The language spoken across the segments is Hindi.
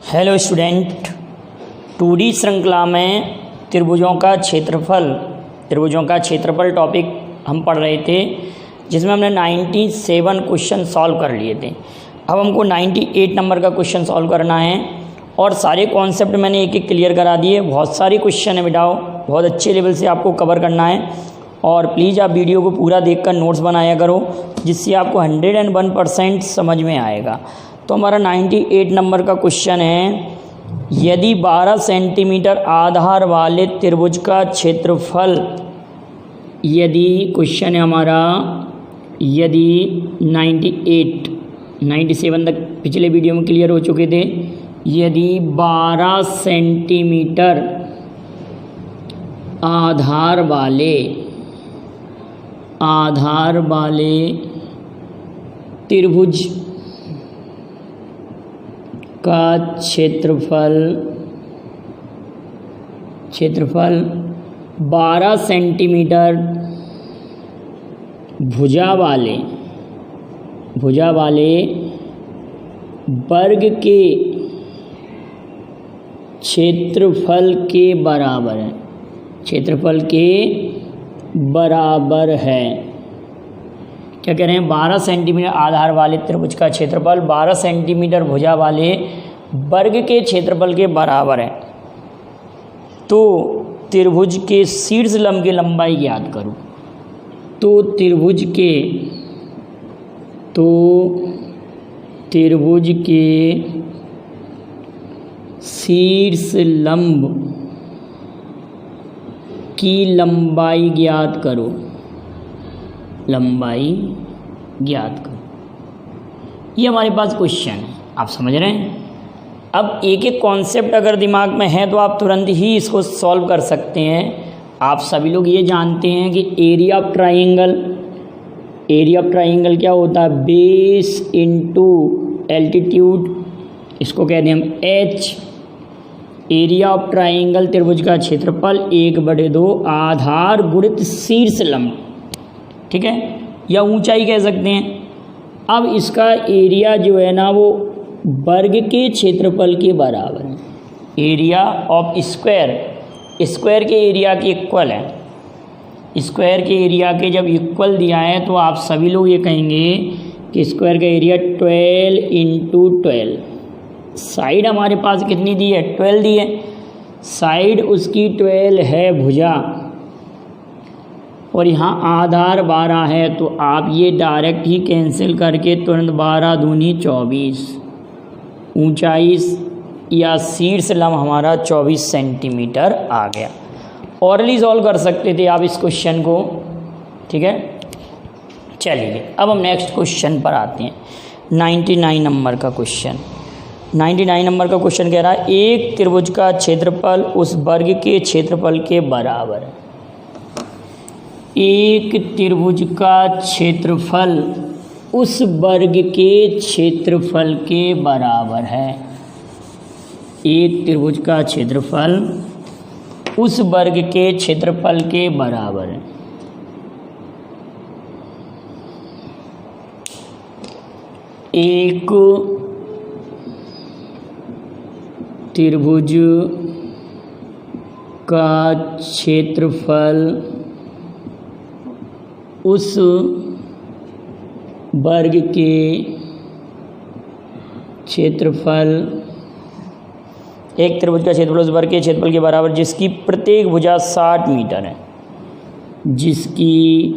हेलो स्टूडेंट, 2D श्रृंखला में त्रिभुजों का क्षेत्रफल टॉपिक हम पढ़ रहे थे, जिसमें हमने 97 क्वेश्चन सॉल्व कर लिए थे। अब हमको 98 नंबर का क्वेश्चन सॉल्व करना है और सारे कॉन्सेप्ट मैंने एक एक क्लियर करा दिए। बहुत सारे क्वेश्चन है बेटाओ, बहुत अच्छे लेवल से आपको कवर करना है और प्लीज़ आप वीडियो को पूरा देखकर नोट्स बनाया करो, जिससे आपको 101% समझ में आएगा। तो हमारा 98 नंबर का क्वेश्चन है, यदि 12 सेंटीमीटर आधार वाले त्रिभुज का क्षेत्रफल, यदि क्वेश्चन है हमारा, यदि 97 तक पिछले वीडियो में क्लियर हो चुके थे, यदि 12 सेंटीमीटर आधार वाले त्रिभुज का क्षेत्रफल 12 सेंटीमीटर भुजा वाले वर्ग के क्षेत्रफल के बराबर है, क्षेत्रफल के बराबर है। क्या कह रहे हैं? 12 सेंटीमीटर आधार वाले त्रिभुज का क्षेत्रफल 12 सेंटीमीटर भुजा वाले वर्ग के क्षेत्रफल के बराबर है, तो त्रिभुज के शीर्ष लंब की लंबाई ज्ञात करो। तो त्रिभुज के शीर्ष लंब की लंबाई ज्ञात करो, ये हमारे पास क्वेश्चन है। आप समझ रहे हैं? अब एक एक कॉन्सेप्ट अगर दिमाग में है तो आप तुरंत ही इसको सॉल्व कर सकते हैं। आप सभी लोग ये जानते हैं कि एरिया ऑफ ट्राइंगल क्या होता है? बेस इनटू एल्टीट्यूड, इसको कहते हैं हम एच। एरिया ऑफ ट्राइंगल त्रिभुज का क्षेत्रफल 1/2 आधार गुणित शीर्ष लंब, ठीक है, या ऊंचाई कह सकते हैं। अब इसका एरिया जो है ना, वो वर्ग के क्षेत्रफल के बराबर है। एरिया ऑफ स्क्वायर के एरिया के इक्वल है। स्क्वायर के एरिया के जब इक्वल दिया है तो आप सभी लोग ये कहेंगे कि स्क्वायर का एरिया 12 × 12। साइड हमारे पास कितनी दी है? 12 दी है। साइड उसकी 12 है भुजा, और यहाँ आधार 12 है, तो आप ये डायरेक्ट ही कैंसिल करके तुरंत 12 दूनी 24। ऊंचाई या शीर्ष लंब हमारा 24 सेंटीमीटर आ गया। ऑरली सॉल्व कर सकते थे आप इस क्वेश्चन को, ठीक है। चलिए अब हम नेक्स्ट क्वेश्चन पर आते हैं। 99 नंबर का क्वेश्चन। 99 नंबर का क्वेश्चन कह रहा है, एक त्रिभुज का क्षेत्रफल उस वर्ग के क्षेत्रफल के बराबर है। एक त्रिभुज का क्षेत्रफल उस वर्ग के क्षेत्रफल के बराबर है। एक त्रिभुज का क्षेत्रफल उस वर्ग के क्षेत्रफल के बराबर है। एक त्रिभुज का क्षेत्रफल उस वर्ग के क्षेत्रफल, एक त्रिभुज का क्षेत्रफल उस वर्ग के क्षेत्रफल के बराबर, जिसकी प्रत्येक भुजा 60 मीटर है, जिसकी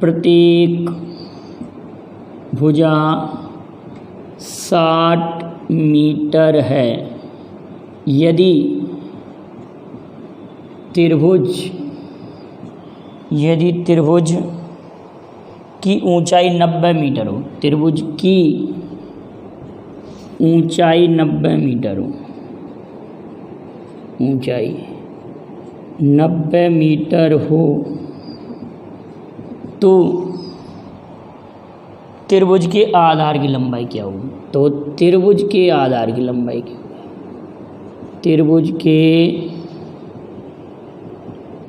प्रत्येक भुजा 60 मीटर है। यदि त्रिभुज की ऊंचाई 90 मीटर हो, त्रिभुज की ऊंचाई 90 मीटर हो, ऊंचाई 90 मीटर हो, तो त्रिभुज के आधार की लंबाई क्या होगी? तो त्रिभुज के आधार की लंबाई क्या होगी? त्रिभुज के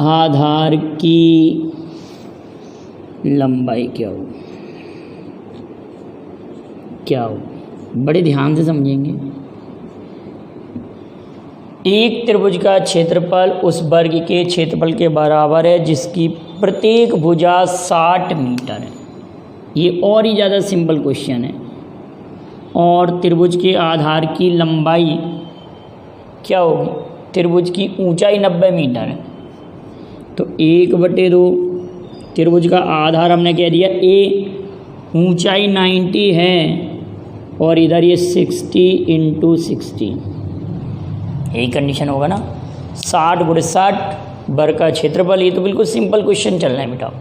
आधार की लंबाई क्या होगी? क्या हो, बड़े ध्यान से समझेंगे। एक त्रिभुज का क्षेत्रफल उस वर्ग के क्षेत्रफल के बराबर है जिसकी प्रत्येक भुजा 60 मीटर है। ये और ही ज़्यादा सिंपल क्वेश्चन है। और त्रिभुज के आधार की लंबाई क्या होगी, त्रिभुज की ऊंचाई 90 मीटर है। तो 1/2 त्रिभुज का आधार हमने कह दिया ए, ऊंचाई 90 है और इधर ये 60 × 60, यही कंडीशन होगा ना। 60 × 60 वर्ग का क्षेत्रफल। ये तो बिल्कुल सिंपल क्वेश्चन चल रहा है बेटा।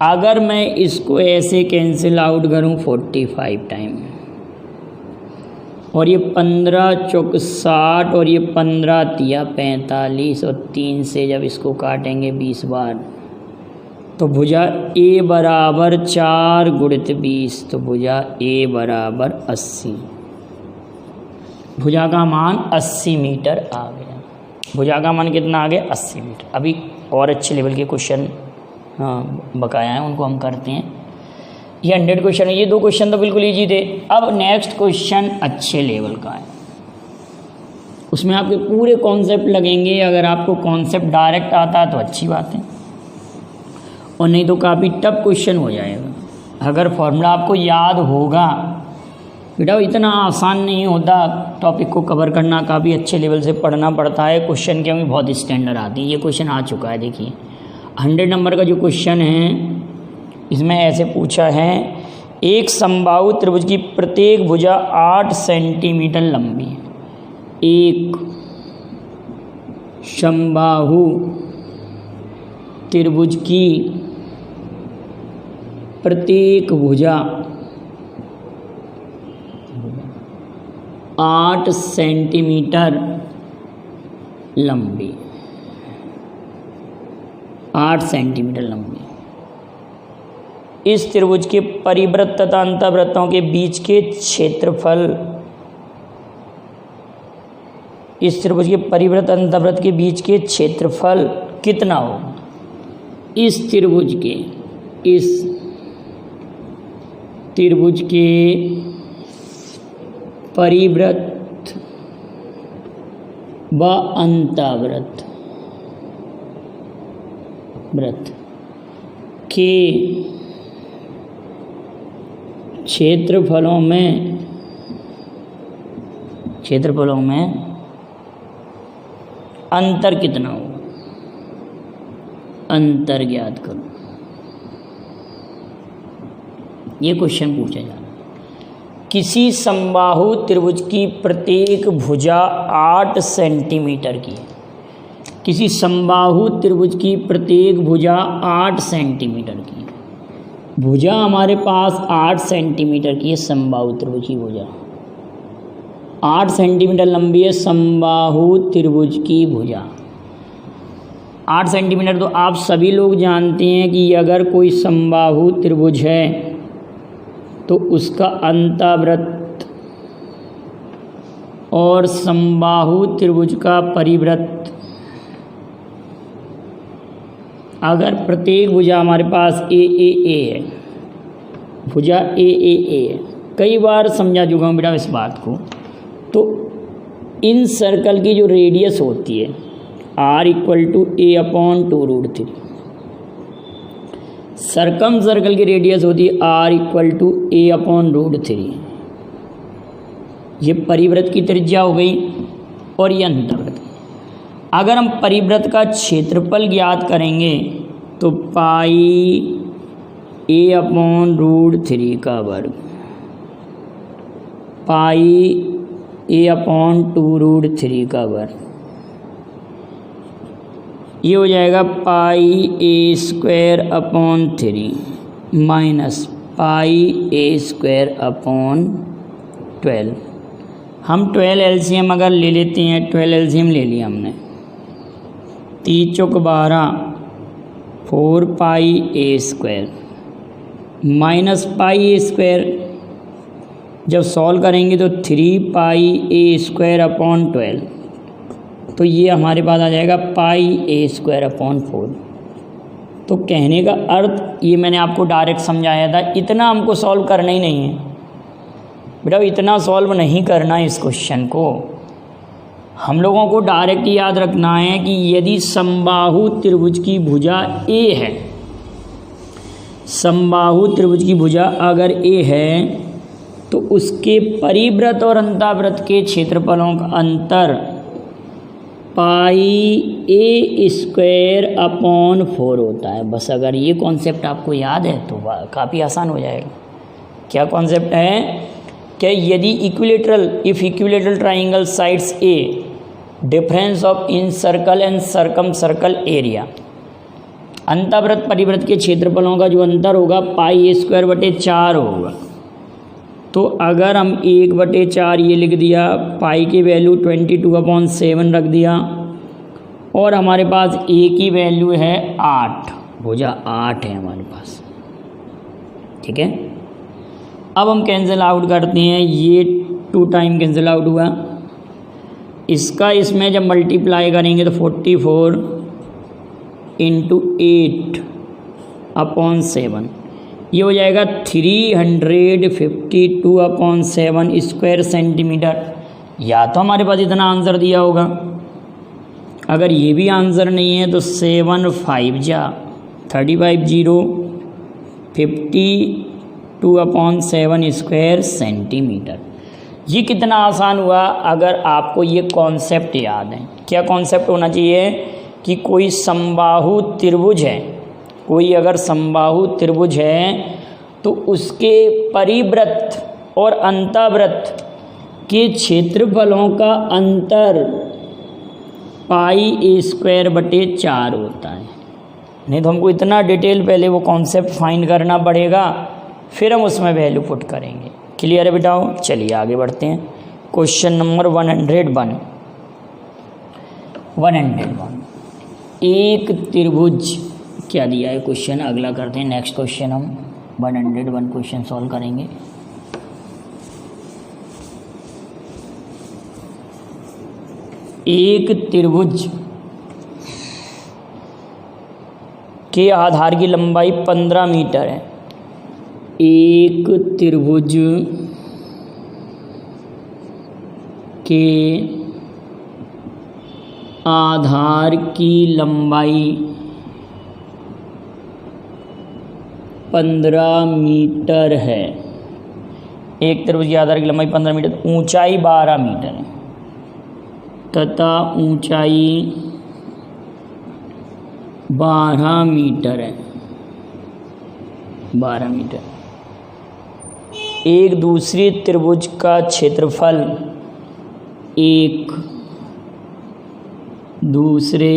अगर मैं इसको ऐसे कैंसिल आउट करूं 45 टाइम, और ये 15 × 60 और ये 15 × 45 और 3 से जब इसको काटेंगे 20 बार, तो भुजा ए बराबर 4 × 20, तो भुजा ए बराबर 80। भुजा का मान 80 मीटर आ गया। भुजा का मान कितना आ गया, 80 मीटर। अभी और अच्छे लेवल के क्वेश्चन बकाया हैं, उनको हम करते हैं। ये 100 क्वेश्चन है। ये 2 क्वेश्चन तो बिल्कुल ईजी थे। अब नेक्स्ट क्वेश्चन अच्छे लेवल का है, उसमें आपके पूरे कॉन्सेप्ट लगेंगे। अगर आपको कॉन्सेप्ट डायरेक्ट आता है तो अच्छी बात है, और नहीं तो काफ़ी टफ क्वेश्चन हो जाएगा। अगर फॉर्मूला आपको याद होगा बेटा, इतना आसान नहीं होता टॉपिक को कवर करना, काफ़ी अच्छे लेवल से पढ़ना पड़ता है। क्वेश्चन के भी बहुत स्टैंडर्ड आती है। ये क्वेश्चन आ चुका है, देखिए 100 नंबर का जो क्वेश्चन है, इसमें ऐसे पूछा है, एक समबाहु त्रिभुज की प्रत्येक भुजा 8 सेंटीमीटर लंबी है। एक समबाहु त्रिभुज की प्रत्येक भुजा 8 सेंटीमीटर लंबी, 8 सेंटीमीटर लंबी। इस त्रिभुज के परिवृत्त तथा अंतःवृत्तों के बीच के क्षेत्रफल, इस त्रिभुज के परिवृत्त अंतःवृत्त के बीच के क्षेत्रफल कितना हो। इस त्रिभुज के परिवृत्त व अंतःवृत्त के क्षेत्रफलों में अंतर कितना हो, अंतर ज्ञात करो। ये क्वेश्चन पूछा जा रहा है। किसी समबाहु त्रिभुज की प्रत्येक भुजा 8 सेंटीमीटर की है। किसी समबाहु त्रिभुज की प्रत्येक भुजा 8 सेंटीमीटर की है। भुजा हमारे पास 8 सेंटीमीटर की है। समबाहु त्रिभुज की भुजा 8 सेंटीमीटर लंबी है। समबाहु त्रिभुज की भुजा 8 सेंटीमीटर। तो आप सभी लोग जानते हैं कि अगर कोई समबाहु त्रिभुज है तो उसका अंतःवृत्त और समबाहु त्रिभुज का परिवृत्त, अगर प्रत्येक भुजा हमारे पास ए है, भुजा ए है, कई बार समझा चुका हूँ बेटा इस बात को। तो इन सर्कल की जो रेडियस होती है r = a/2√3, सर्कम सर्कल की रेडियस होती है r = a/√3। ये परिवृत्त की त्रिज्या हो गई और ये अंतर्वृत्त। अगर हम परिवृत्त का क्षेत्रफल ज्ञात करेंगे तो पाई a/√3 का वर्ग, पाई a/2√3 का वर्ग, ये हो जाएगा पाई a² माइनस पाई a²/12। हम 12 एलसीएम अगर ले लेते हैं, 12 एलसीएम ले लिया हमने, 3 × 12 4 पाई a² माइनस पाई a², जब सॉल्व करेंगे तो 3 पाई a²/12, तो ये हमारे पास आ जाएगा पाई a²/4। तो कहने का अर्थ, ये मैंने आपको डायरेक्ट समझाया था, इतना हमको सॉल्व करना ही नहीं है। बेटा इतना सॉल्व नहीं करना इस क्वेश्चन को, हम लोगों को डायरेक्ट याद रखना है कि यदि समबाहु त्रिभुज की भुजा ए है, समबाहु त्रिभुज की भुजा अगर ए है तो उसके परिव्रत और अंताव्रत के क्षेत्रफलों का अंतर पाई ए स्क्वायर अपॉन 4 होता है। बस अगर ये कॉन्सेप्ट आपको याद है तो काफ़ी आसान हो जाएगा। क्या कॉन्सेप्ट है? क्या यदि equilateral triangle sides a difference of incircle and circumcircle area, अंतःव्रत परिव्रत के क्षेत्रफलों का जो अंतर होगा पाई ए स्क्वायर बटे 4 होगा। तो अगर हम 1/4 ये लिख दिया, पाई की वैल्यू 22/7 रख दिया, और हमारे पास ए की वैल्यू है 8, भुजा 8 है हमारे पास। ठीक है, अब हम कैंसिल आउट करते हैं, ये 2 टाइम कैंसिल आउट हुआ, इसका इसमें जब मल्टीप्लाई करेंगे तो 44 × 8/7 ये हो जाएगा 352/7 स्क्वायर सेंटीमीटर। या तो हमारे पास इतना आंसर दिया होगा, अगर ये भी आंसर नहीं है तो 7 5 जा 35 52/7 स्क्वायर सेंटीमीटर। ये कितना आसान हुआ अगर आपको ये कॉन्सेप्ट याद है। क्या कॉन्सेप्ट होना चाहिए कि कोई समबाहु त्रिभुज है, कोई अगर समबाहु त्रिभुज है तो उसके परिव्रत और अंतःव्रत के क्षेत्रफलों का अंतर पाई ए स्क्वायर बटे 4 होता है। नहीं तो हमको इतना डिटेल पहले वो कॉन्सेप्ट फाइंड करना पड़ेगा, फिर हम उसमें वैल्यू पुट करेंगे। क्लियर है बेटाओ? चलिए आगे बढ़ते हैं। Question number 101। एक त्रिभुज क्या दिया है क्वेश्चन, अगला करते हैं। नेक्स्ट क्वेश्चन हम 101 क्वेश्चन सॉल्व करेंगे। एक त्रिभुज के आधार की लंबाई 15 मीटर है। एक त्रिभुज के आधार की लंबाई 15 मीटर है। एक त्रिभुज के आधार की लंबाई 15 मीटर, ऊंचाई 12 मीटर है तथा ऊंचाई 12 मीटर है। 12 मीटर। एक दूसरे त्रिभुज का क्षेत्रफल, एक दूसरे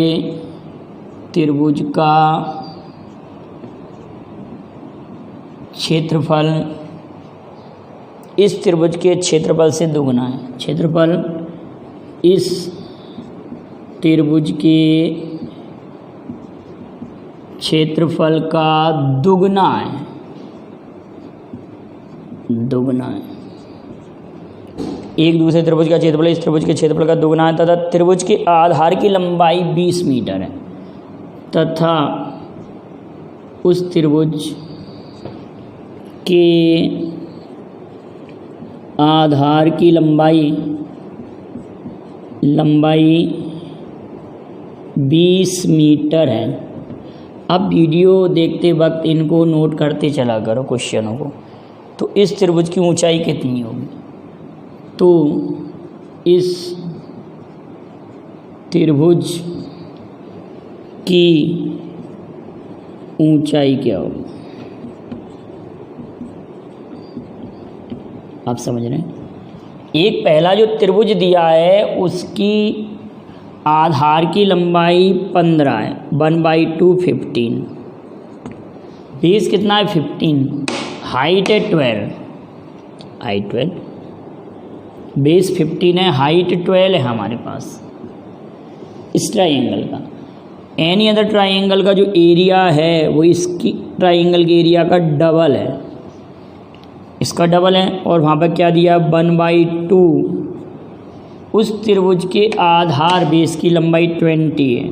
त्रिभुज का क्षेत्रफल इस त्रिभुज के क्षेत्रफल से दुगना है। क्षेत्रफल इस त्रिभुज के क्षेत्रफल का दुगना है। एक दूसरे त्रिभुज का क्षेत्रफल इस त्रिभुज के क्षेत्रफल का दुगना है तथा त्रिभुज के आधार की लंबाई 20 मीटर है तथा उस त्रिभुज के आधार की लंबाई 20 मीटर है। अब वीडियो देखते वक्त इनको नोट करते चला करो क्वेश्चनों को। तो इस त्रिभुज की ऊंचाई कितनी होगी? तो इस त्रिभुज की ऊंचाई क्या होगी? आप समझ रहे हैं? एक पहला जो त्रिभुज दिया है उसकी आधार की लंबाई 15 है, 1/2 15, बेस कितना है 15, हाइट है 12, हाइट 12, बेस 15 है, हाइट 12 है हमारे पास इस ट्राइंगल का। एनी अदर ट्राइंगल का जो एरिया है वो इसकी ट्राइंगल के एरिया का डबल है, इसका डबल है। और वहाँ पर क्या दिया 1/2, उस त्रिभुज के आधार बेस की लंबाई 20 है,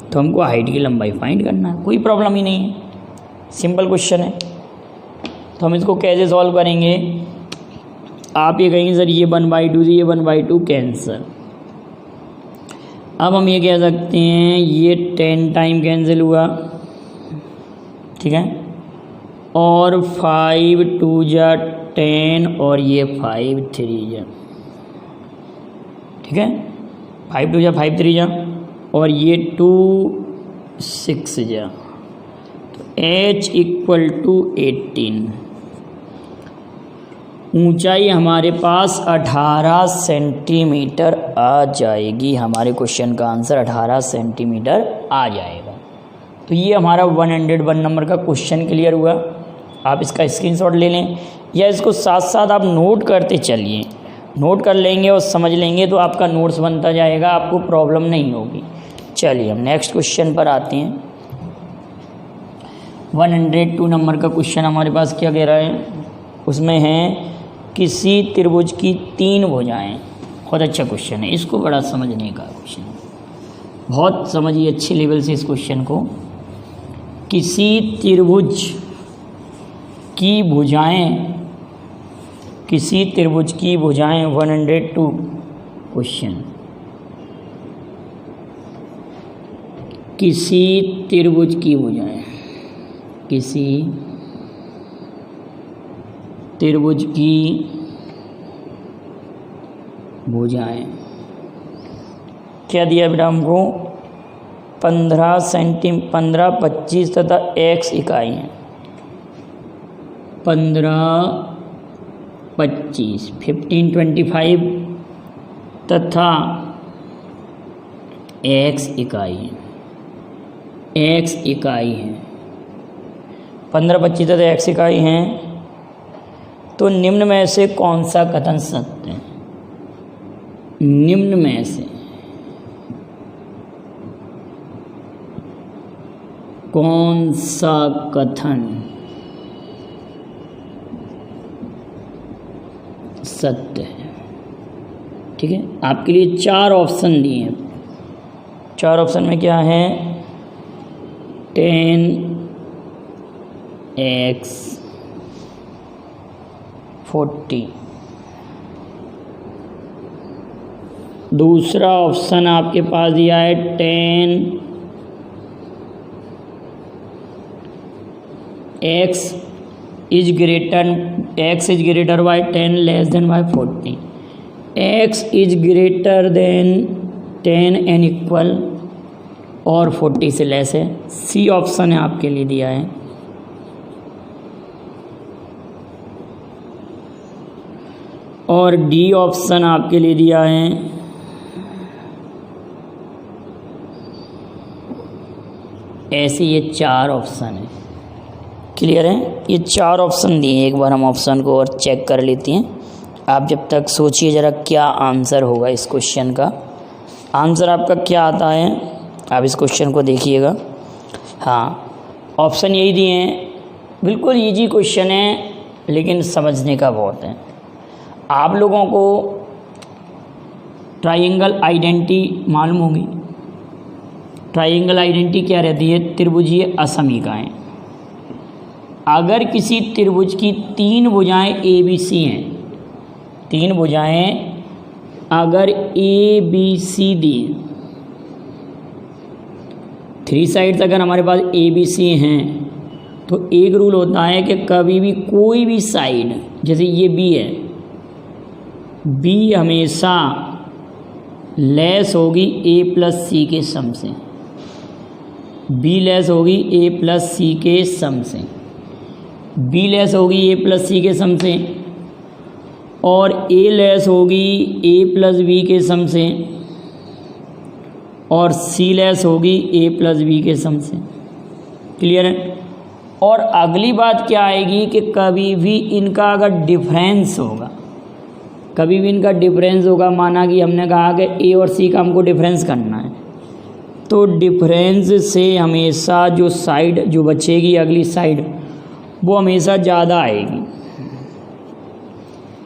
तो हमको हाइट की लंबाई फाइंड करना है। कोई प्रॉब्लम ही नहीं है, सिंपल क्वेश्चन है। तो हम इसको कैसे सॉल्व करेंगे? आप ये कहेंगे सर ये 1/2 से ये 1/2 कैंसिल। अब हम ये कह सकते हैं ये 10 टाइम कैंसिल हुआ, ठीक है, और 5 2 जा 10 और ये 5 3 जा, ठीक है, 5 2 जा 5 3 जा और ये 2 6 जा, तो h = 18। ऊंचाई हमारे पास 18 सेंटीमीटर आ जाएगी। हमारे क्वेश्चन का आंसर 18 सेंटीमीटर आ जाएगा। तो ये हमारा 101 नंबर का क्वेश्चन क्लियर हुआ। आप इसका स्क्रीनशॉट ले लें या इसको साथ साथ आप नोट करते चलिए, नोट कर लेंगे और समझ लेंगे तो आपका नोट्स बनता जाएगा, आपको प्रॉब्लम नहीं होगी। चलिए हम नेक्स्ट क्वेश्चन पर आते हैं। 102 नंबर का क्वेश्चन हमारे पास क्या कह रहा है, उसमें है किसी त्रिभुज की 3 भुजाएं। बहुत अच्छा क्वेश्चन है, इसको बड़ा समझने का क्वेश्चन है, बहुत समझिए अच्छे लेवल से इस क्वेश्चन को। किसी त्रिभुज की भुजाएं, किसी त्रिभुज की भुजाएं 102 क्वेश्चन। किसी त्रिभुज की भुजाएं, किसी त्रिभुज की भुजाएं क्या दिया बेटा हमको, 15, 25 तथा x इकाई है। 15, 25, 15, 25 तथा x इकाई है, x इकाई है। 15, 25 तथा x इकाई हैं, तो निम्न में से कौन सा कथन सत्य है? निम्न में से कौन सा कथन सत्य है? ठीक है, आपके लिए 4 ऑप्शन दिए हैं। 4 ऑप्शन में क्या है, 10x 40। दूसरा ऑप्शन आपके पास दिया है 10x is greater by 10 less than by 40। x is greater than 10 and equal और 40 से लेस है। सी ऑप्शन है आपके लिए दिया है। और डी ऑप्शन आपके लिए दिया है ऐसे। ये 4 ऑप्शन है, क्लियर है? ये 4 ऑप्शन दिए हैं। एक बार हम ऑप्शन को और चेक कर लेते हैं। आप जब तक सोचिए ज़रा क्या आंसर होगा इस क्वेश्चन का। आंसर आपका क्या आता है, आप इस क्वेश्चन को देखिएगा। हाँ, ऑप्शन यही दिए हैं। बिल्कुल इजी क्वेश्चन है, लेकिन समझने का बहुत है। आप लोगों को ट्रायंगल आइडेंटिटी मालूम होगी। ट्रायंगल आइडेंटिटी क्या रहती है? त्रिभुजीय असमीकाएं। अगर किसी त्रिभुज की 3 भुजाएं ABC हैं, 3 भुजाएं अगर ABC दी, 3 साइड्स अगर हमारे पास ABC हैं, तो एक रूल होता है कि कभी भी कोई भी साइड, जैसे ये B है, B हमेशा लेस होगी A प्लस C के सम से। B लेस होगी A प्लस C के सम से। B लेस होगी A प्लस C के सम से, और A लेस होगी A प्लस B के सम से, और C लेस होगी A प्लस B के सम से। क्लियर है? और अगली बात क्या आएगी कि कभी भी इनका अगर डिफरेंस होगा, कभी भी इनका डिफरेंस होगा, माना कि हमने कहा कि A और C का हमको डिफरेंस करना है, तो डिफरेंस से हमेशा जो साइड जो बचेगी, अगली साइड, वो हमेशा ज़्यादा आएगी।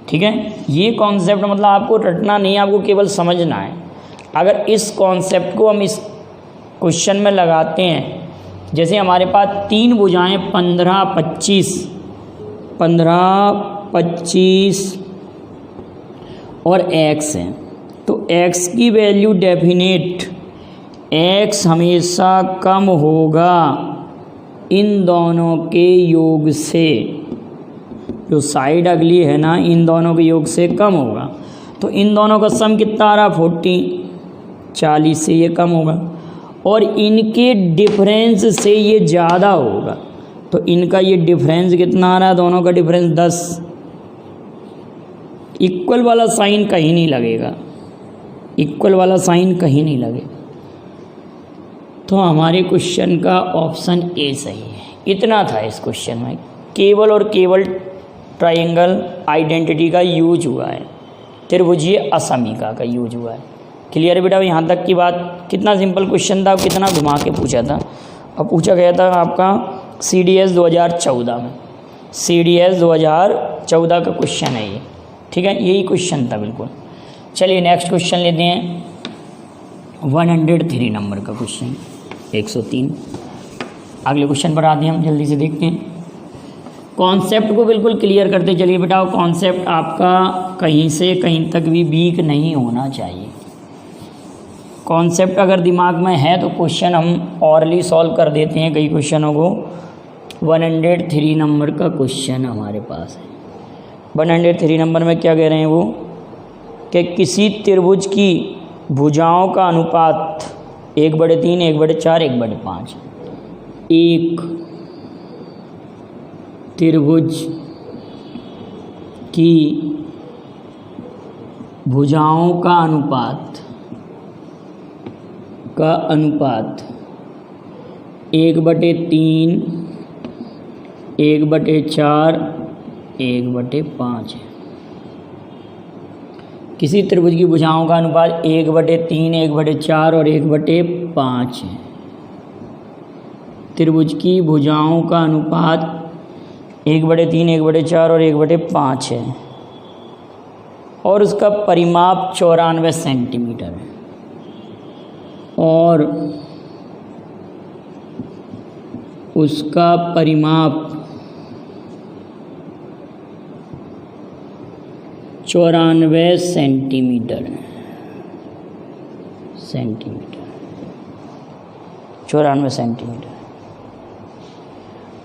ठीक है, ये कॉन्सेप्ट मतलब आपको रटना नहीं, आपको केवल समझना है। अगर इस कॉन्सेप्ट को हम इस क्वेश्चन में लगाते हैं, जैसे हमारे पास 3 भुजाएं 15, 25 और x है, तो x की वैल्यू डेफिनेट x हमेशा कम होगा इन दोनों के योग से, जो साइड अगली है ना इन दोनों के योग से कम होगा। तो इन दोनों का सम कितना आ रहा 40 से ये कम होगा, और इनके डिफरेंस से ये ज़्यादा होगा। तो इनका ये डिफरेंस कितना आ रहा है, दोनों का डिफरेंस 10। इक्वल वाला साइन कहीं नहीं लगेगा, इक्वल वाला साइन कहीं नहीं लगेगा। तो हमारे क्वेश्चन का ऑप्शन ए सही है। इतना था इस क्वेश्चन में, केवल और केवल ट्रायंगल आइडेंटिटी का यूज हुआ है, त्रिभुजीय असमीका का यूज हुआ है। क्लियर है बेटा? यहाँ तक की बात। कितना सिंपल क्वेश्चन था, कितना घुमा के पूछा था। अब पूछा गया था आपका CDS 2014 में, CDS 2014 का क्वेश्चन है ये, ठीक है, यही क्वेश्चन था बिल्कुल। चलिए नेक्स्ट क्वेश्चन लेते हैं, 103 नंबर का क्वेश्चन, 103। अगले क्वेश्चन पर आते हैं हम, जल्दी से देखते हैं। कॉन्सेप्ट को बिल्कुल क्लियर करते चलिए बेटा। कॉन्सेप्ट आपका कहीं से कहीं तक भी वीक नहीं होना चाहिए। कॉन्सेप्ट अगर दिमाग में है तो क्वेश्चन हम ऑरली सॉल्व कर देते हैं कई क्वेश्चनों को। 103 नंबर का क्वेश्चन हमारे पास है। 103 नंबर में क्या कह रहे हैं वो, कि किसी त्रिभुज की भुजाओं का अनुपात 1/3, 1/4, 1/5। एक त्रिभुज की भुजाओं का अनुपात 1/3, 1/4, 1/5 है। किसी त्रिभुज की भुजाओं का अनुपात 1/3, 1/4 और 1/5 है। त्रिभुज की भुजाओं का अनुपात 1/3, 1/4 और 1/5 है, और उसका परिमाप 94 सेंटीमीटर है, और उसका परिमाप 94 सेंटीमीटर है। 94 सेंटीमीटर।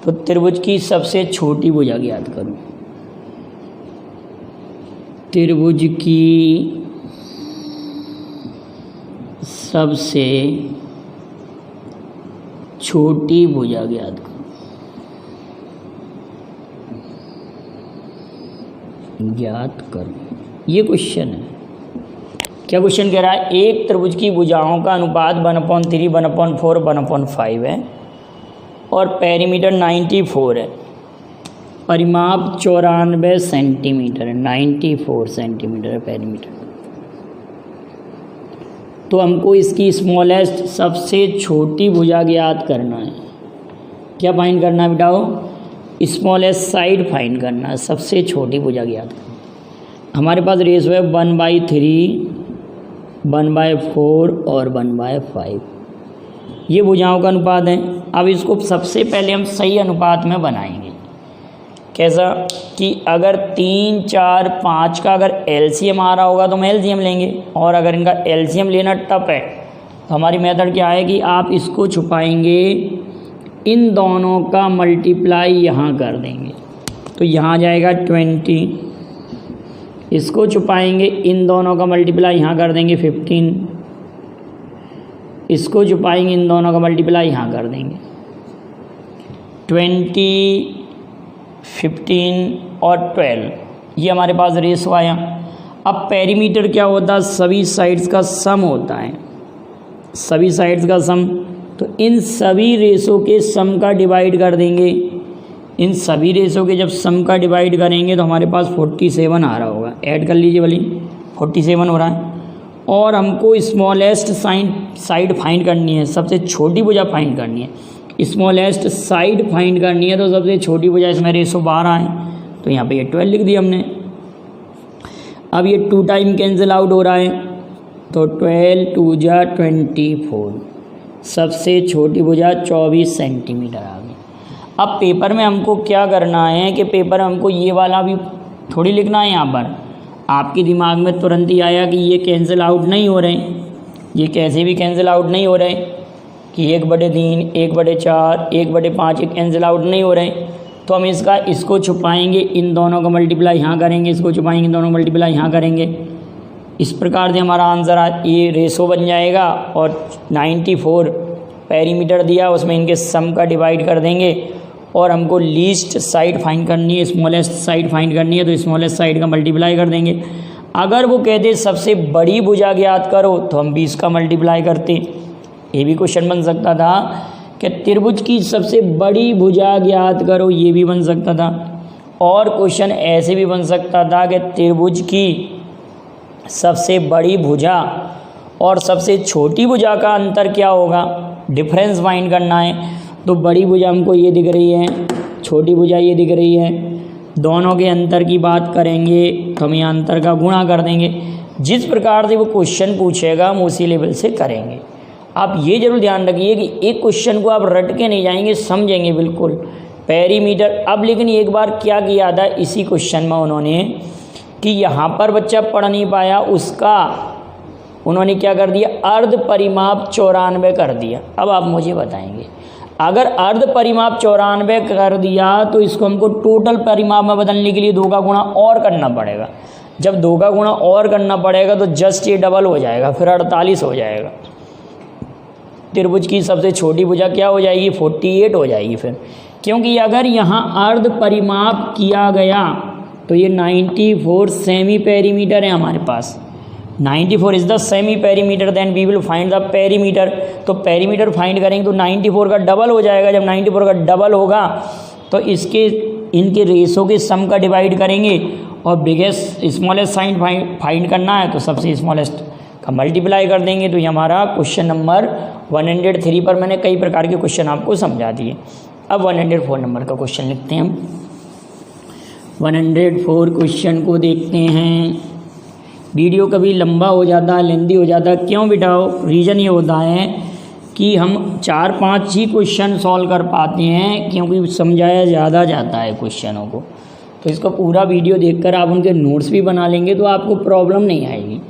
तो त्रिभुज की सबसे छोटी भुजा ज्ञात करूं। त्रिभुज की सबसे छोटी भुजा ज्ञात करो। ज्ञात करो, ये क्वेश्चन है। क्या क्वेश्चन कह रहा है, एक त्रिभुज की भुजाओं का अनुपात 1/3, 1/4, 1/5 है, और पेरीमीटर 94 है, परिमाप 94 सेंटीमीटर है। 94 सेंटीमीटर है पेरीमीटर। तो हमको इसकी स्मॉलेस्ट सबसे छोटी भुजा ज्ञात करना है। क्या फाइंड करना है बेटाओ? स्मॉलेस्ट साइड फाइंड करना है, सबसे छोटी भुजा ज्ञात करना। हमारे पास रेशो है 1/3, 1/4 और 1/5। ये भुजाओं का अनुपात है। अब इसको सबसे पहले हम सही अनुपात में बनाएंगे। कैसा कि अगर 3, 4, 5 का अगर एलसीएम आ रहा होगा तो हम एलसीएम लेंगे, और अगर इनका एलसीएम लेना टफ है तो हमारी मेथड क्या है कि आप इसको छुपाएंगे, इन दोनों का मल्टीप्लाई यहाँ कर देंगे, तो यहाँ जाएगा 20। इसको छुपाएंगे, इन दोनों का मल्टीप्लाई यहाँ कर देंगे 15। इसको छुपाएंगे, इन दोनों का मल्टीप्लाई यहाँ कर देंगे 20, 15 और 12। ये हमारे पास रेशो आया। अब पेरीमीटर क्या होता है? सभी साइड्स का सम होता है, सभी साइड्स का सम। तो इन सभी रेशो के सम का डिवाइड कर देंगे। इन सभी रेशो के जब सम का डिवाइड करेंगे तो हमारे पास 47 आ रहा होगा। ऐड कर लीजिए वाली, 47 हो रहा है। और हमको स्मॉलेस्ट साइड फाइंड करनी है, सबसे छोटी भुजा फाइंड करनी है। स्मॉलेस्ट साइड फाइंड करनी है, तो सबसे छोटी भुजा इसमें रेशो 12 है, तो यहाँ पे ये 12 लिख दिया हमने। अब ये 2 टाइम कैंसिल आउट हो रहा है, तो 12 2 जा 24। सबसे छोटी भुजा 24 सेंटीमीटर आ गई। अब पेपर में हमको क्या करना है कि पेपर में हमको ये वाला भी थोड़ी लिखना है यहाँ पर। आपके दिमाग में तुरंत ही आया कि ये कैंसिल आउट नहीं हो रहे, ये कैसे भी कैंसिल आउट नहीं हो रहे कि 1/3, 1/4, 1/5 ये कैंसिल आउट नहीं हो रहे। तो हम इसको छुपाएंगे, इन दोनों का मल्टीप्लाई यहाँ करेंगे, इसको छुपाएंगे, इन दोनों का मल्टीप्लाई यहाँ करेंगे। इस प्रकार से हमारा आंसर ये रेशो बन जाएगा। और 94 पेरीमीटर दिया, उसमें इनके सम का डिवाइड कर देंगे और हमको लीस्ट साइड फाइंड करनी है, स्मॉलेस्ट साइड फाइंड करनी है, तो स्मॉलेस्ट साइड का मल्टीप्लाई कर देंगे। अगर वो कहते सबसे बड़ी भुजा ज्ञात करो तो हम 20 का मल्टीप्लाई करते। ये भी क्वेश्चन बन सकता था कि त्रिभुज की सबसे बड़ी भुजा ज्ञात करो, ये भी बन सकता था। और क्वेश्चन ऐसे भी बन सकता था कि त्रिभुज की सबसे बड़ी भुजा और सबसे छोटी भुजा का अंतर क्या होगा, डिफरेंस फाइंड करना है। तो बड़ी भुजा हमको ये दिख रही है, छोटी भुजा ये दिख रही है, दोनों के अंतर की बात करेंगे तो हम यहाँ अंतर का गुणा कर देंगे। जिस प्रकार से वो क्वेश्चन पूछेगा हम उसी लेवल से करेंगे। आप ये जरूर ध्यान रखिए कि एक क्वेश्चन को आप रट के नहीं जाएंगे, समझेंगे बिल्कुल पेरीमीटर। अब लेकिन एक बार क्या किया था इसी क्वेश्चन में उन्होंने कि यहाँ पर बच्चा पढ़ नहीं पाया, उसका उन्होंने क्या कर दिया, अर्ध परिमाप 94 कर दिया। अब आप मुझे बताएंगे, अगर अर्ध परिमाप 94 कर दिया तो इसको हमको टोटल परिमाप में बदलने के लिए 2 का गुणा और करना पड़ेगा। जब 2 का गुणा और करना पड़ेगा तो जस्ट ये डबल हो जाएगा, फिर 48 हो जाएगा। त्रिभुज की सबसे छोटी भुजा क्या हो जाएगी, 48 हो जाएगी फिर, क्योंकि अगर यहाँ अर्ध परिमाप किया गया तो ये 94 सेमी पेरीमीटर है हमारे पास। 94 is the semi perimeter, then we will find the perimeter. तो पेरीमीटर फाइंड करेंगे तो 94 का डबल हो जाएगा। जब 94 का डबल होगा तो इनके रेशो के सम का डिवाइड करेंगे और बिगेस्ट स्मॉलेस्ट साइन फाइंड करना है तो सबसे स्मॉलेस्ट का मल्टीप्लाई कर देंगे। तो ये हमारा क्वेश्चन नंबर 103 पर मैंने कई प्रकार के क्वेश्चन आपको समझा दिए। अब 104 नंबर का क्वेश्चन लिखते हैं हम। 104 क्वेश्चन को देखते हैं। वीडियो कभी लंबा हो जाता है, लेंदी हो जाता है, क्यों बिठाओ, रीज़न ये होता है कि हम 4-5 ही क्वेश्चन सॉल्व कर पाते हैं, क्योंकि समझाया ज़्यादा जाता है क्वेश्चनों को। तो इसका पूरा वीडियो देखकर आप उनके नोट्स भी बना लेंगे तो आपको प्रॉब्लम नहीं आएगी।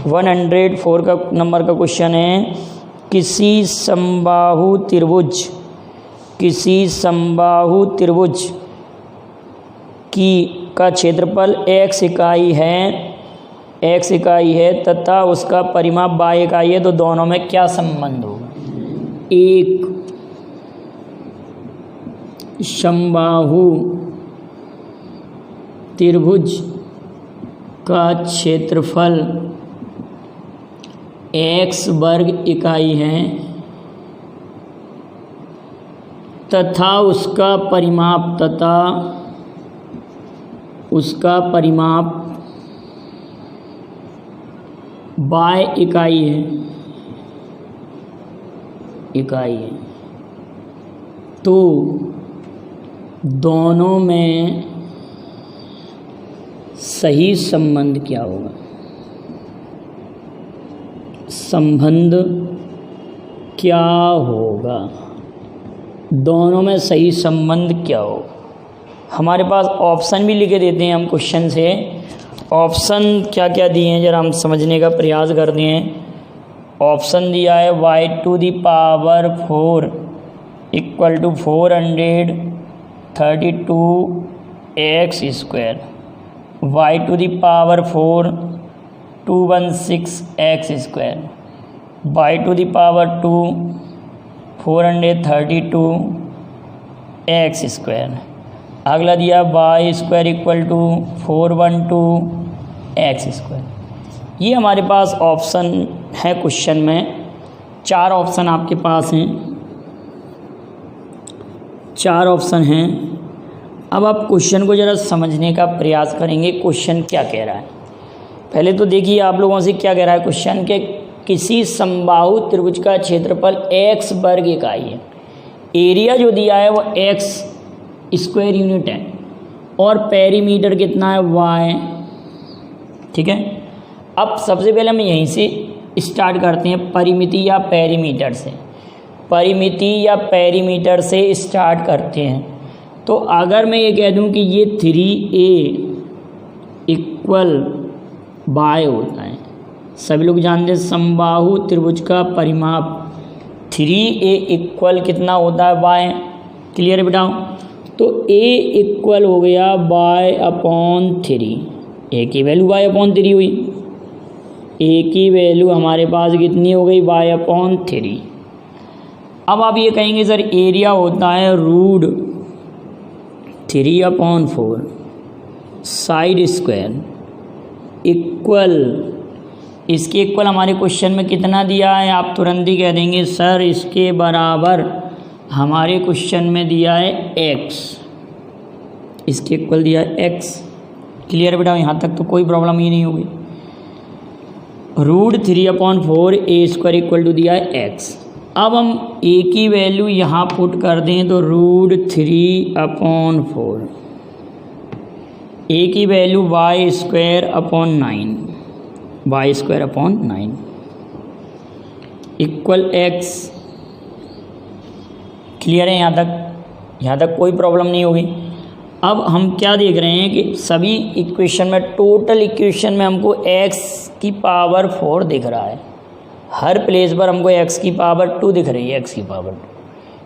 104 का नंबर का क्वेश्चन है, किसी समबाहु त्रिभुज का क्षेत्रफल x इकाई है तथा उसका परिमाप y इकाई है, तो दोनों में क्या संबंध होगा। एक समबाहु त्रिभुज का क्षेत्रफल x वर्ग इकाई है तथा उसका परिमाप y इकाई है, तो दोनों में सही संबंध क्या होगा, संबंध क्या होगा, दोनों में सही संबंध क्या होगा। हमारे पास ऑप्शन भी लिखे देते हैं हम क्वेश्चन से। ऑप्शन क्या क्या दिए हैं जरा हम समझने का प्रयास करते हैं। ऑप्शन दिया है y⁴ = 432x², y⁴ 216x², y⁴ 432x²। अगला दिया y² = 412x²। ये हमारे पास ऑप्शन है क्वेश्चन में। 4 ऑप्शन आपके पास हैं, 4 ऑप्शन हैं। अब आप क्वेश्चन को ज़रा समझने का प्रयास करेंगे, क्वेश्चन क्या कह रहा है। पहले तो देखिए आप लोगों से क्या कह रहा है क्वेश्चन के, किसी समबाहु त्रिभुज का क्षेत्रफल x वर्ग इकाई है, एरिया जो दिया है वो x² यूनिट है और पेरीमीटर कितना है y। ठीक है, अब सबसे पहले हम यहीं से स्टार्ट करते हैं, परिमिति या पेरीमीटर से स्टार्ट करते हैं। तो अगर मैं ये कह दूं कि ये 3a = बाय होता है। सभी लोग जानते हैं समबाहु त्रिभुज का परिमाप 3a इक्वल कितना होता है बाय। क्लियर है बेटा। तो a इक्वल हो गया बाय अपॉन 3, a की वैल्यू बाय अपॉन 3 हुई, a की वैल्यू हमारे पास कितनी हो गई बाय अपॉन 3। अब आप ये कहेंगे सर एरिया होता है रूट 3/4 साइड स्क्वायर इक्वल, इसके इक्वल हमारे क्वेश्चन में कितना दिया है, आप तुरंत ही कह देंगे सर इसके बराबर हमारे क्वेश्चन में दिया है x, इसके इक्वल दिया है x। क्लियर बेटा, यहाँ तक तो कोई प्रॉब्लम ही नहीं होगी। Root 3/4 a square equal to दिया है x। अब हम a की वैल्यू यहाँ पुट कर दें तो रूट 3/4, a की value y square upon 9, y square upon 9 equal x। Clear है यहाँ तक, यहाँ तक कोई प्रॉब्लम नहीं होगी। अब हम क्या देख रहे हैं कि सभी इक्वेशन में, टोटल इक्वेशन में हमको x की पावर 4 दिख रहा है, हर प्लेस पर हमको x की पावर 2 दिख रही है, x की पावर 2।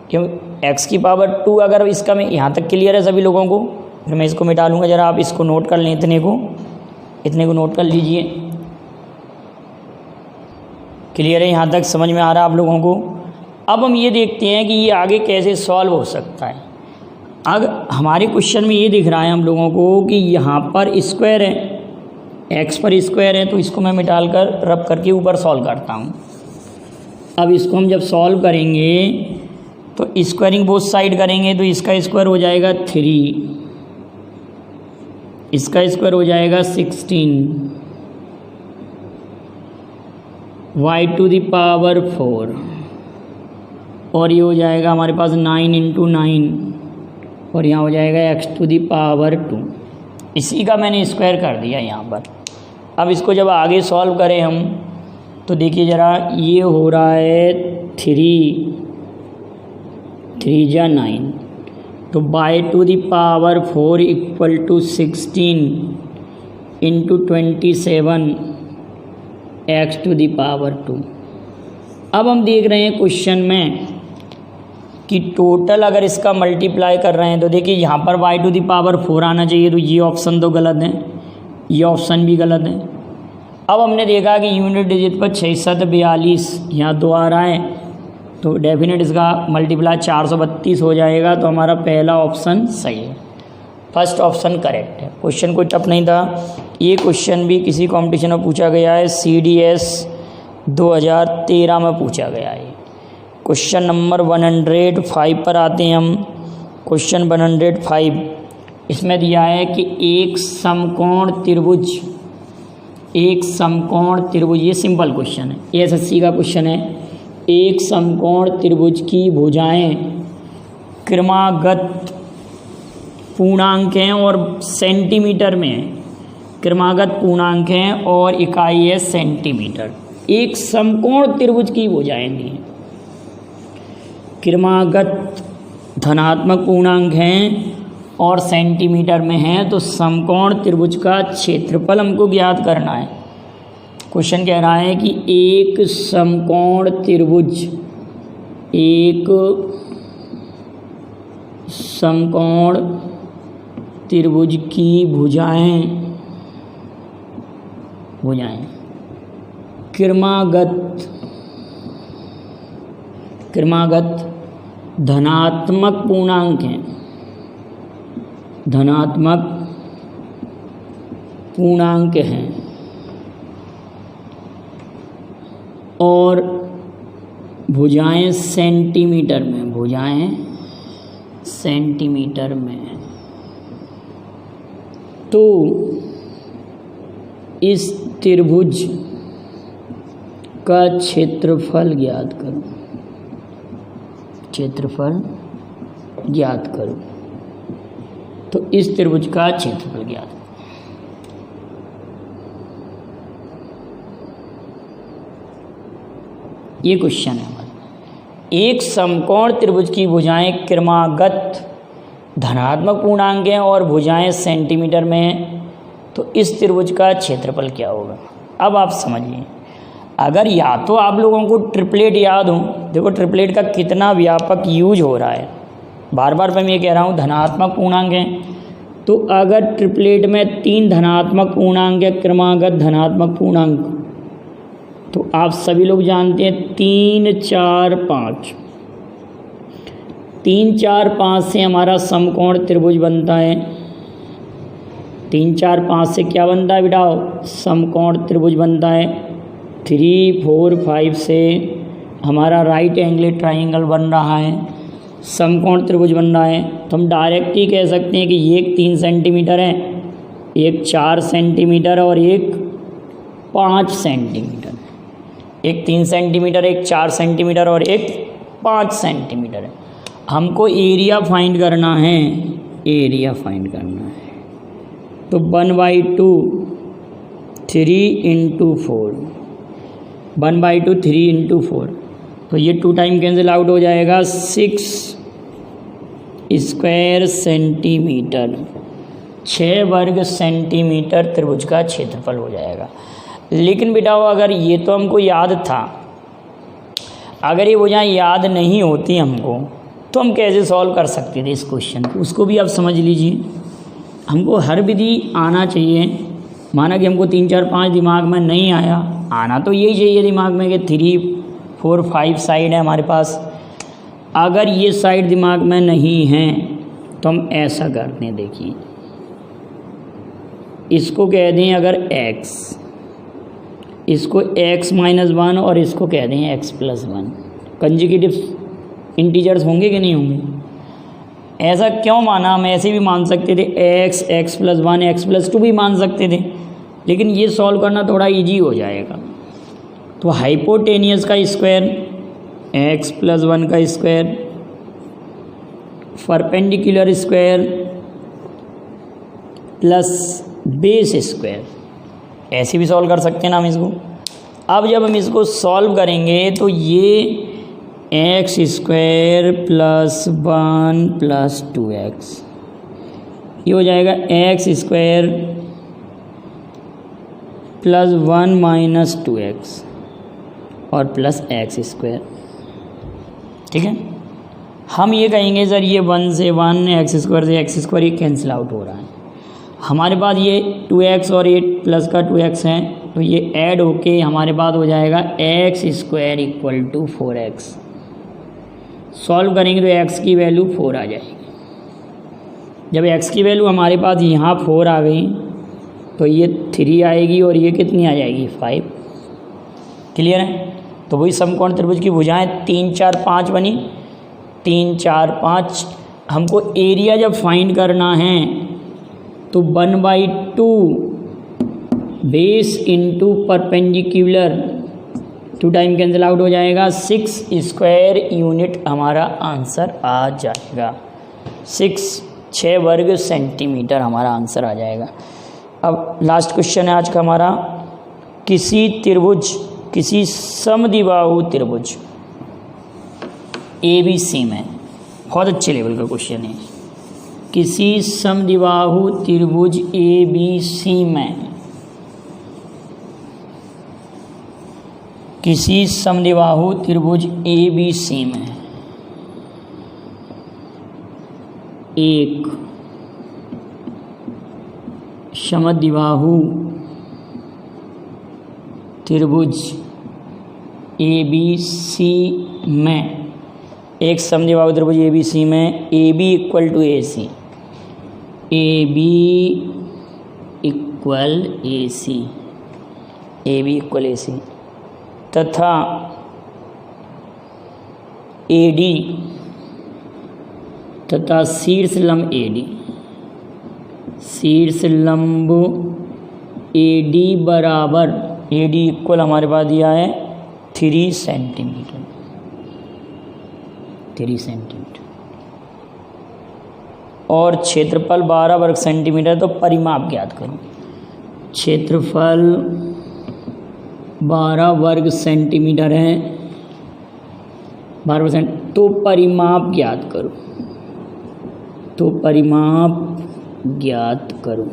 क्यों x की पावर 2, अगर इसका मैं यहाँ तक क्लियर है सभी लोगों को, फिर मैं इसको मिटा लूँगा, ज़रा आप इसको नोट कर लें, इतने को नोट कर लीजिए। क्लियर है यहाँ तक, समझ में आ रहा है आप लोगों को। अब हम ये देखते हैं कि ये आगे कैसे सॉल्व हो सकता है। अब हमारे क्वेश्चन में ये दिख रहा है हम लोगों को कि यहाँ पर स्क्वायर है, x पर स्क्वायर है, तो इसको मैं मिटाल कर रब करके ऊपर सॉल्व करता हूँ। अब इसको हम जब सॉल्व करेंगे तो स्क्वायरिंग बोथ साइड करेंगे तो इसका स्क्वायर हो जाएगा 3, इसका स्क्वायर हो जाएगा 16, y टू द पावर 4, और ये हो जाएगा हमारे पास 9 × 9, और यहाँ हो जाएगा x टू द पावर 2। इसी का मैंने स्क्वायर कर दिया यहाँ पर। अब इसको जब आगे सॉल्व करें हम तो देखिए ज़रा, ये हो रहा है 3 × 9, तो y to the power 4 equal to 16 × 27 x to the power 2। अब हम देख रहे हैं क्वेश्चन में कि टोटल अगर इसका मल्टीप्लाई कर रहे हैं तो देखिए यहाँ पर y टू द पावर 4 आना चाहिए, तो ये ऑप्शन तो गलत है, ये ऑप्शन भी गलत है। अब हमने देखा कि यूनिट डिजिट पर 642 यहाँ 2 आ रहा है, तो डेफिनेट इसका मल्टीप्लाई 432 हो जाएगा, तो हमारा पहला ऑप्शन सही है, फर्स्ट ऑप्शन करेक्ट है। क्वेश्चन कोई टफ नहीं था, ये क्वेश्चन भी किसी कॉम्पिटिशन में पूछा गया है, CDS 2013 में पूछा गया है। क्वेश्चन नंबर 105 पर आते हैं हम। क्वेश्चन 105, इसमें दिया है कि एक समकोण त्रिभुज, ये सिंपल क्वेश्चन है, SSC का क्वेश्चन है। एक समकोण त्रिभुज की भुजाएं क्रमागत पूर्णांक हैं और सेंटीमीटर में है, क्रमागत पूर्णांक हैं और इकाई है सेंटीमीटर। एक समकोण त्रिभुज की भुजाएं दी हैं, क्रमागत धनात्मक पूर्णांक हैं और सेंटीमीटर में हैं, तो समकोण त्रिभुज का क्षेत्रफल हमको ज्ञात करना है। क्वेश्चन कह रहा है कि एक समकोण त्रिभुज, एक समकोण त्रिभुज की भुजाएं क्रमागत धनात्मक पूर्णांक हैं, धनात्मक पूर्णांक हैं और भुजाएं सेंटीमीटर में, भुजाएं सेंटीमीटर में, तो इस त्रिभुज का क्षेत्रफल ज्ञात करो, क्षेत्रफल ज्ञात करो। तो इस त्रिभुज का क्षेत्रफल ज्ञात करो। ये क्वेश्चन है हमारा। एक समकोण त्रिभुज की भुजाएं क्रमागत धनात्मक पूर्णांक हैं और भुजाएं सेंटीमीटर में हैं, तो इस त्रिभुज का क्षेत्रफल क्या होगा। अब आप समझिए, अगर या तो आप लोगों को ट्रिपलेट याद हो, देखो ट्रिपलेट का कितना व्यापक यूज हो रहा है, बार बार मैं ये कह रहा हूँ धनात्मक पूर्णांक हैं, तो अगर ट्रिपलेट में 3 धनात्मक पूर्णांक या क्रमागत धनात्मक पूर्णांक, तो आप सभी लोग जानते हैं 3, 4, 5, 3, 4, 5 से हमारा समकोण त्रिभुज बनता है। 3, 4, 5 से क्या बनता है बेटा, समकोण त्रिभुज बनता है। 3, 4, 5 से हमारा राइट एंगल ट्राइंगल बन रहा है, समकोण त्रिभुज बन रहा है। तो हम डायरेक्ट ही कह सकते हैं कि ये एक 3 सेंटीमीटर है, एक 4 सेंटीमीटर और एक 5 सेंटीमीटर। एक 3 सेंटीमीटर, एक 4 सेंटीमीटर और एक 5 सेंटीमीटर है। हमको एरिया फाइंड करना है, एरिया फाइंड करना है। तो 1/2 3 × 4, 1/2 3 × 4, तो ये 2 टाइम कैंसिल आउट हो जाएगा। 6 स्क्वायर सेंटीमीटर, 6 वर्ग सेंटीमीटर त्रिभुज का क्षेत्रफल हो जाएगा। लेकिन बेटा अगर ये तो हमको याद था, अगर ये वजह याद नहीं होती हमको, तो हम कैसे सॉल्व कर सकते थे इस क्वेश्चन को, उसको भी आप समझ लीजिए। हमको हर विधि आना चाहिए। माना कि हमको 3, 4, 5 दिमाग में नहीं आया, आना तो यही चाहिए दिमाग में कि 3, 4, 5 साइड है हमारे पास। अगर ये साइड दिमाग में नहीं है तो हम ऐसा करते हैं, देखिए इसको कह दें अगर x, इसको x-1 और इसको कह दें x+1। कंजुगेटिव इंटीजर्स होंगे कि नहीं होंगे? ऐसा क्यों माना, हम ऐसे भी मान सकते थे x, x+1, x+2 भी मान सकते थे, लेकिन ये सॉल्व करना थोड़ा इजी हो जाएगा। तो हाइपोटेनियस का स्क्वायर, x+1 का square, perpendicular square plus base square, ऐसे भी सॉल्व कर सकते हैं ना हम इसको। अब जब हम इसको सॉल्व करेंगे तो ये x² + 1 + 2x, ये हो जाएगा x² + 1 - 2x और प्लस x²। ठीक है, हम ये कहेंगे सर ये 1 से 1, x² से x² ये कैंसिल आउट हो रहा है। हमारे पास ये 2x और 8 प्लस का 2x है, तो ये ऐड होके हमारे पास हो जाएगा x² = 4x। सॉल्व करेंगे तो x की वैल्यू 4 आ जाएगी। जब x की वैल्यू हमारे पास यहाँ 4 आ गई तो ये 3 आएगी और ये कितनी आ जाएगी 5। क्लियर है? तो वही समकोण त्रिभुज की भुजाएं 3, 4, 5 बनी। 3, 4, 5 हमको एरिया जब फाइंड करना है तो 1/2 base into perpendicular, 2 time cancel out हो जाएगा। 6 स्क्वायर यूनिट हमारा आंसर आ जाएगा। 6 वर्ग सेंटीमीटर हमारा आंसर आ जाएगा। अब लास्ट क्वेश्चन है आज का हमारा, किसी समद्विबाहु त्रिभुज ABC में, बहुत अच्छे लेवल का क्वेश्चन है। किसी समद्विबाहु त्रिभुज ABC में, किसी समद्विबाहु त्रिभुज ABC में एक समद्विबाहु त्रिभुज ABC में, एक समद्विबाहु त्रिभुज ABC में AB = AC, AB = AC तथा AD तथा शीर्ष लंब AD, शीर्ष लंब AD बराबर, AD इक्वल हमारे पास दिया है 3 सेंटीमीटर, 3 सेंटीमीटर और क्षेत्रफल 12 वर्ग सेंटीमीटर। तो परिमाप ज्ञात करो। क्षेत्रफल 12 वर्ग सेंटीमीटर है, 12%। तो परिमाप ज्ञात करो, तो परिमाप ज्ञात करो।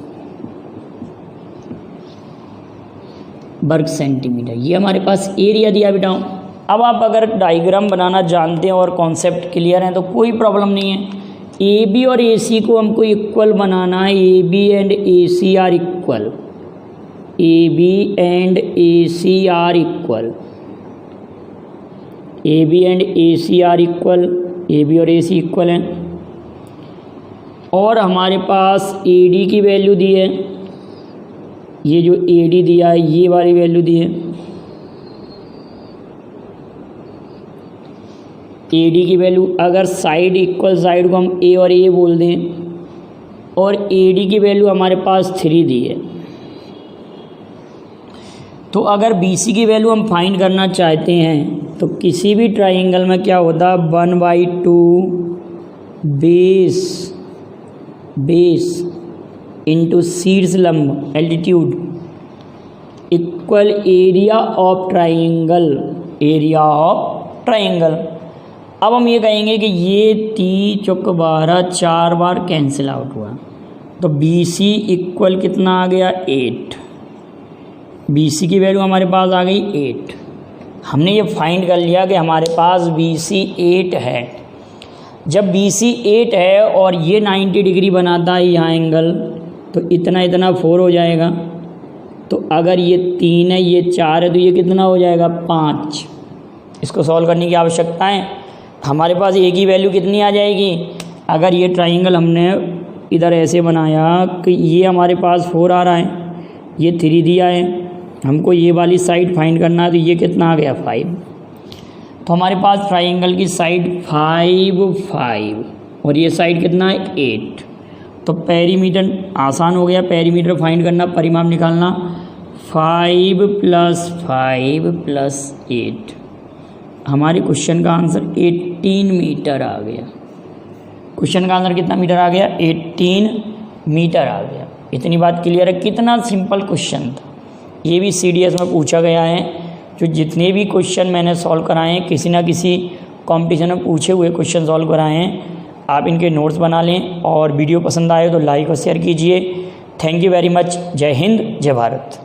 वर्ग सेंटीमीटर। ये हमारे पास एरिया दिया बेटा। अब आप अगर डायग्राम बनाना जानते हैं और कॉन्सेप्ट क्लियर है तो कोई प्रॉब्लम नहीं है। ए बी और ए सी को हमको इक्वल बनाना है। A B and A C are equal, A B and A C are equal, A B and A C are equal, A B और ए सी इक्वल हैं। और हमारे पास ए डी की वैल्यू दी है, ये जो ए डी दिया है ये वाली वैल्यू दी है। ए डी की वैल्यू, अगर साइड इक्वल साइड को हम ए और ए बोल दें, और ए डी की वैल्यू हमारे पास 3 दी है। तो अगर बी सी की वैल्यू हम फाइंड करना चाहते हैं तो किसी भी ट्राइंगल में क्या होता है, 1/2 बेस इंटू शीर्ष लंब altitude equal area of triangle, area of triangle. अब हम ये कहेंगे कि ये 3 चौक 12 4 बार कैंसिल आउट हुआ, तो बी सी इक्वल कितना आ गया 8। बी सी की वैल्यू हमारे पास आ गई 8। हमने ये फाइंड कर लिया कि हमारे पास बी सी 8 है। जब बी सी 8 है और ये 90 डिग्री बनाता है यहाँ एंगल, तो इतना 4 हो जाएगा। तो अगर ये 3 है ये 4 है तो ये कितना हो जाएगा 5। इसको सॉल्व करने की आवश्यकता है। हमारे पास ए की वैल्यू कितनी आ जाएगी, अगर ये ट्राइंगल हमने इधर ऐसे बनाया कि ये हमारे पास 4 आ रहा है, ये 3 दिया है, हमको ये वाली साइड फाइंड करना है, तो ये कितना आ गया 5। तो हमारे पास ट्राइंगल की साइड 5 और ये साइड कितना है 8। तो पेरीमीटर आसान हो गया, पेरीमीटर फाइंड करना, परिमाप निकालना, 5 + 5 + 8। हमारे क्वेश्चन का आंसर 18 मीटर आ गया। क्वेश्चन का आंसर कितना मीटर आ गया, 18 मीटर आ गया। इतनी बात क्लियर है। कितना सिंपल क्वेश्चन था। ये भी CDS में पूछा गया है। जो जितने भी क्वेश्चन मैंने सॉल्व कराए हैं, किसी ना किसी कंपटीशन में पूछे हुए क्वेश्चन सॉल्व कराए हैं। आप इनके नोट्स बना लें और वीडियो पसंद आए तो लाइक और शेयर कीजिए। Thank you very much. जय हिंद, जय भारत।